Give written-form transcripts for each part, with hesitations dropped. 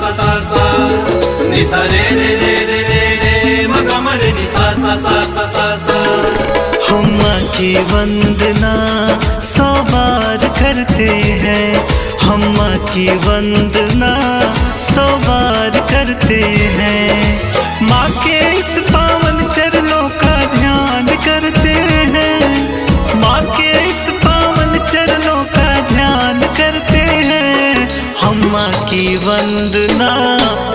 सा सा सा नि सा रे रे रे रे रे रे म ग म रे नि सा सा सा सा सा सा। हम माँ की वंदना 100 बार करते हैं, हम माँ की वंदना 100 बार करते हैं। माँ के इस पावन चरणों का ध्यान करते हैं, माँ के इस पावन चरणों का ध्यान करते हैं। हम माँ की वंदना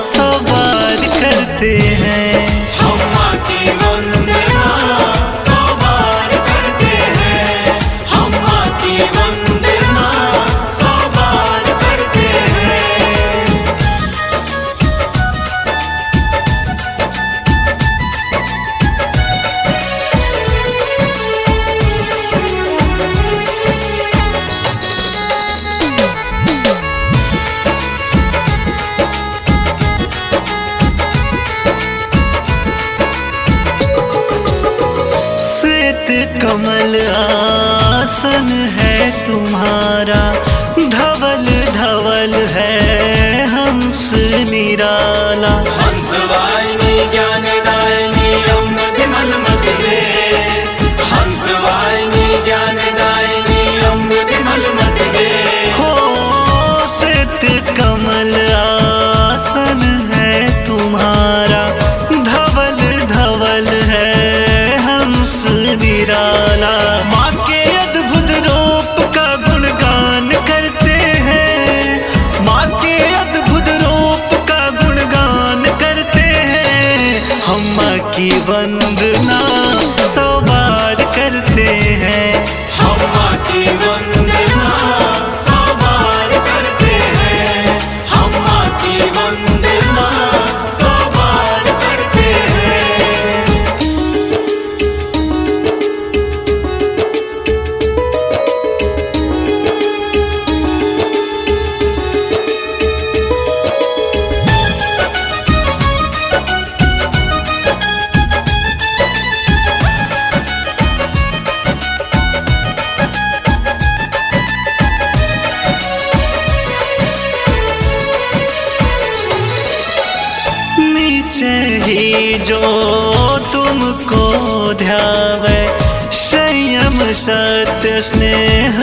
100 बार करते हैं। हम माँ की वंदना 100 बार करते हैं, हम माँ की वंदना 100 बार करते हैं। कमल आसन है तुम्हारा, धवल धवल है हंस निराला। हंस वाहिनी ज्ञान दायिनी अम्ब विमल मतिरे, हंस वाहिनी ज्ञान दायिनी अम्ब विमल मतिरे। हो श्वेत कमल आसन है तुम्हारा, धवल धवल है हंस निराला। माँ के अद्भुत रूप का गुणगान करते हैं, माँ के अद्भुत रूप का गुणगान करते हैं। हम माँ की वंदना 100 बार करते हैं। हम माँ की वंदना 100 बार करते हैं, हम माँ की वंदना 100 बार करते हैं। नीचे ही जो तुमको ध्यावे, संयम सत्य स्नेह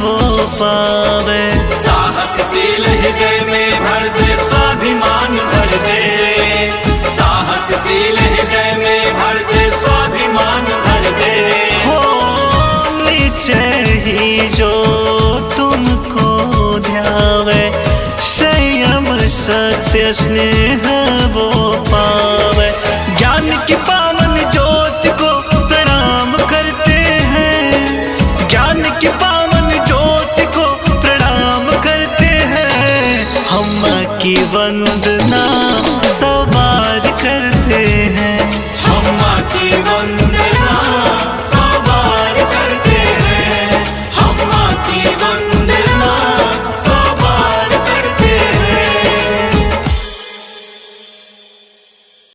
वो पावे। साहसशील हृदय में भर दे स्वाभिमान भर दे, साहसशील हृदय में भर दे स्वाभिमान भर दे। हो नीचे ही जो तुमको ध्यावे, संयम सत्य स्नेह वो पावे। ज्ञान की पावन ज्योति को प्रणाम करते हैं, ज्ञान की पावन ज्योति को प्रणाम करते हैं। हम माँ की वंदना 100 बार करते हैं। हम माँ की वंदना